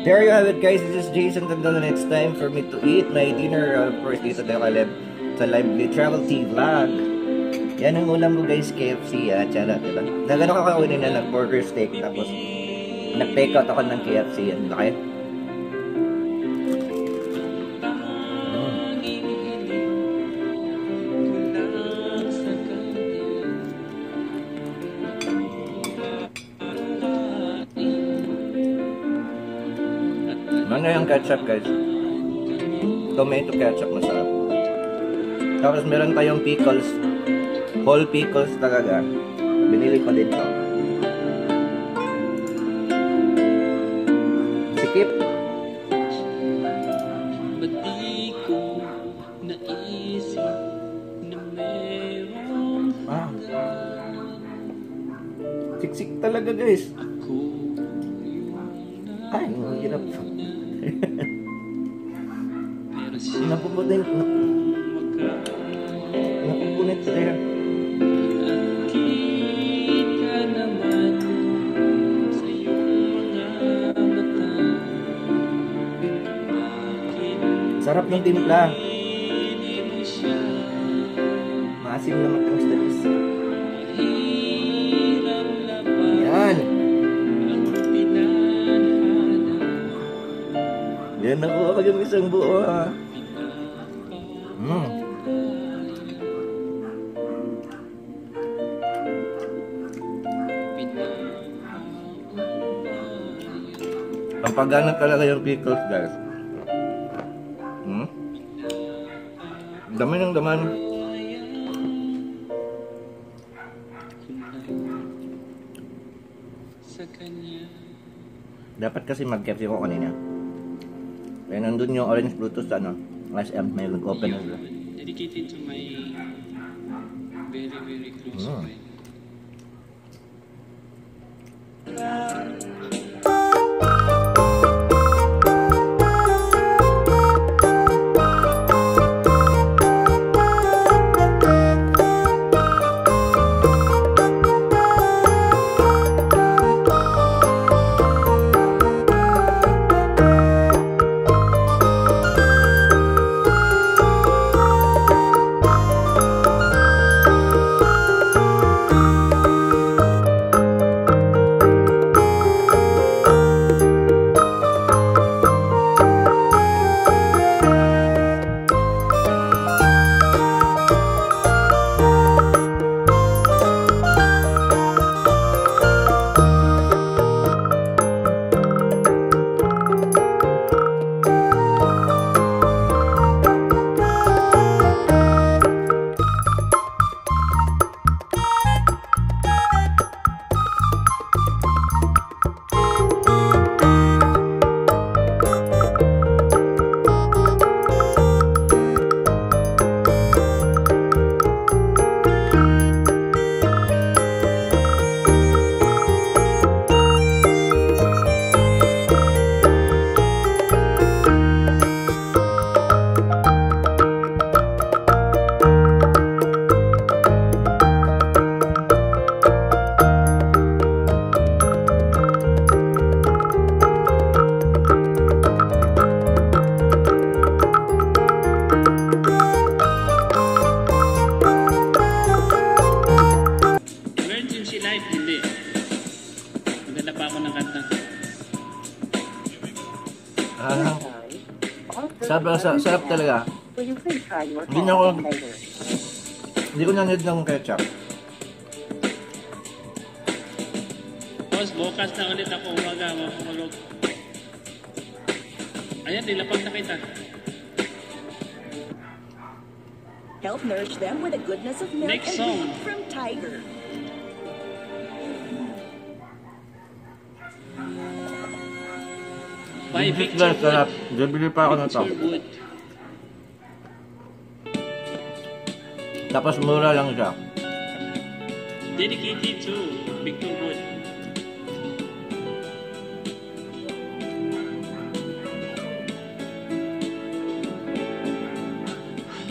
There you have it, guys. This is Jason. Until the next time for me to eat my dinner. Of course, dito tayo sa Lively Travel Tea Vlog. Yan ang ulam ko, guys, KFC. Charot, diba? Nagano ka kaunin na nag-burger steak. Tapos, nag-take out ako ng KFC. Yan, laki. Ano yung ketchup, guys? Tomato ketchup, masarap. Tapos meron tayong pickles. Whole pickles talaga. Binili ko din to. Sikip. Siksik talaga, guys. Ay, ang hirap. Napupunit tayo. Sarap ng timpla. Maasim na matangstalis. Yan. Yan, nakuha ko yung isang buo, ha. Pampagana talaga yung pickles, guys. Dami ng daman. Dapat kasi mag-KFC ko kanina. Kaya nandun yung orange Bluetooth sa ano, SM, may nag-open na sila. Dedicated to my very close friend. Sarap talaga. Hindi ko nanid ng ketchup. Boss, bukas na ulit ako umaga, mapapulog. Ayan, nilapag na kita. Help nourish them with the goodness of milk Next and song. meat from Tiger. Buy picture sarap. Bibili pa ako na to. Tapos mura lang siya. Dedicated to Victor Wood.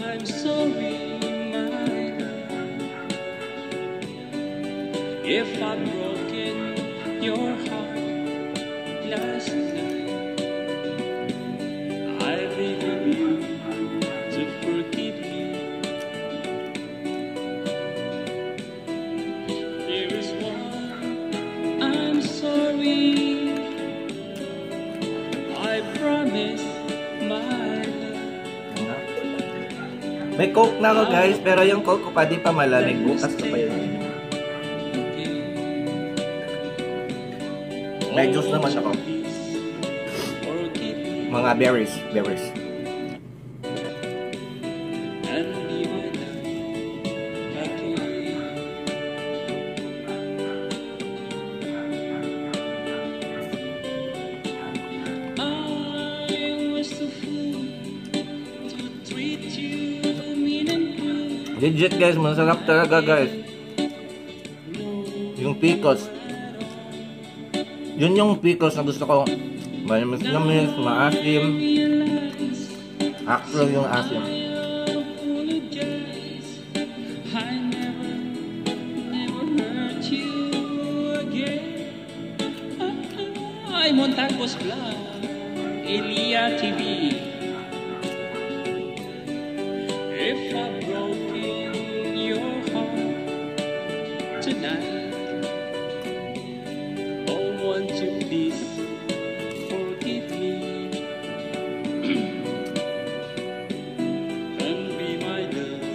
I'm sorry, my love, if I've broken your heart last night. May Coke na ako guys, pero yung Coke ko pa di pa malamig. Bukas ko pa yun. May juice naman ako. Mga berries. Legit guys, masarap talaga guys. Yung pickles. Yun yung pickles na gusto ko. Mamis-namis, maasim. Actual yung asim. Ay, Montagos Vlog. Elia TV. If I've broken your heart tonight, oh, won't you please forgive me and be my love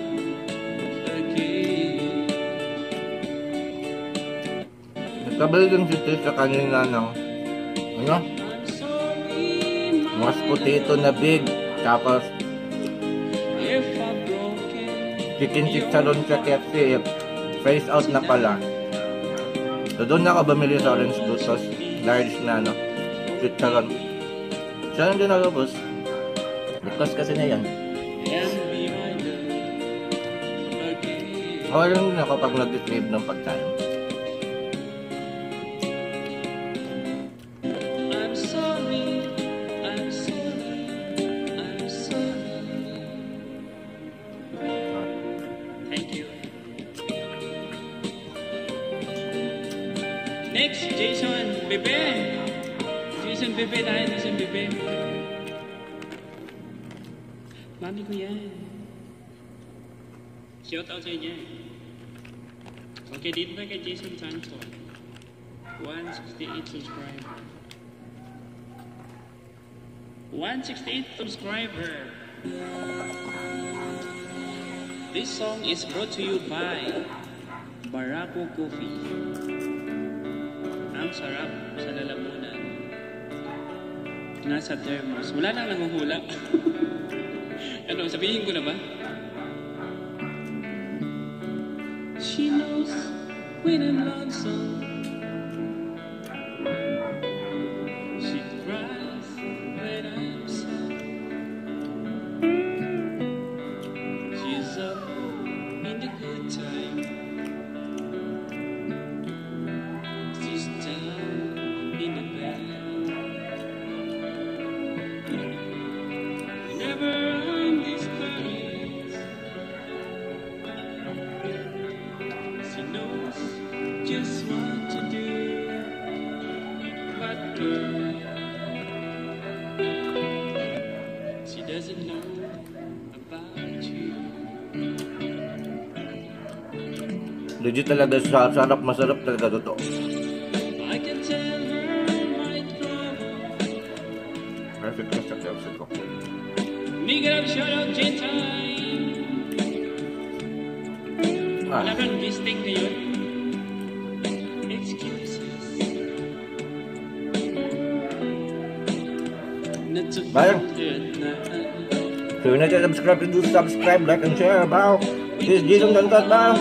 again. Nagkabali din si Tis sa kanina ng ano? Mas potato na big. Tapos chicken chicharron sa KFC, phase out na pala. So doon na ako bumili sa Orange Blue Sauce, large na ano, chicharron. Siya lang din nalabos. Because kasi na yan. Okay lang din ako pag nag-crave ng pagkain. Next, Jason Bebe. Jason Bebe tayo, Jason Bebe. Mami ko yan. Shout out sa inyo. Okay, dito na kay Jason Sancho. 168 subscriber. 168 subscriber. This song is brought to you by Barako Coffee. Ang sarap sa lalamunan. Nasa thermos. Wala nang nanguhula. Ano, sabihin ko na ba? She knows when I'm lonesome. She cries when I'm sad. She's up in the good time. Just what to do, but she doesn't know about you. Legit talaga siya, sarap, masarap talaga totoo. I can tell her my trouble. Perfect na sa episode ko. Big up, shout out, J-Time. Wala kang gisting ngayon. Bayang. So yun na dyan, subscribe, like and share. Bao. This is Jason Dantat, bao.